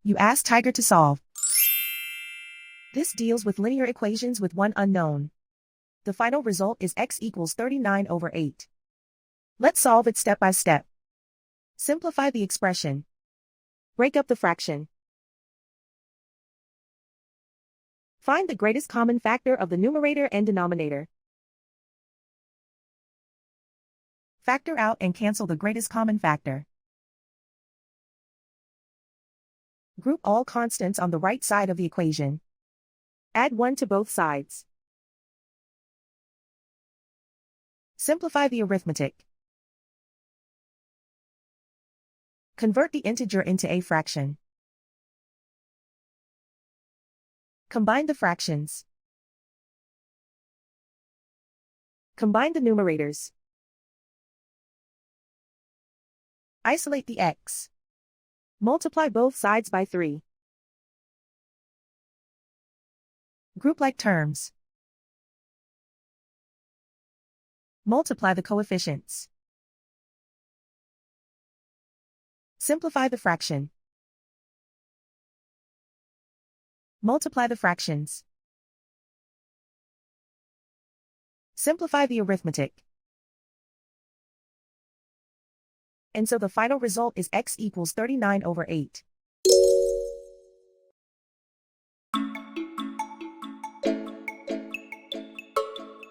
You ask Tiger to solve. This deals with linear equations with one unknown. The final result is x equals 39 over 8. Let's solve it step by step. Simplify the expression. Break up the fraction. Find the greatest common factor of the numerator and denominator. Factor out and cancel the greatest common factor. Group all constants on the right side of the equation. Add 1 to both sides. Simplify the arithmetic. Convert the integer into a fraction. Combine the fractions. Combine the numerators. Isolate the x. Multiply both sides by 3. Group like terms. Multiply the coefficients. Simplify the fraction. Multiply the fractions. Simplify the arithmetic. And so the final result is x equals 39 over 8.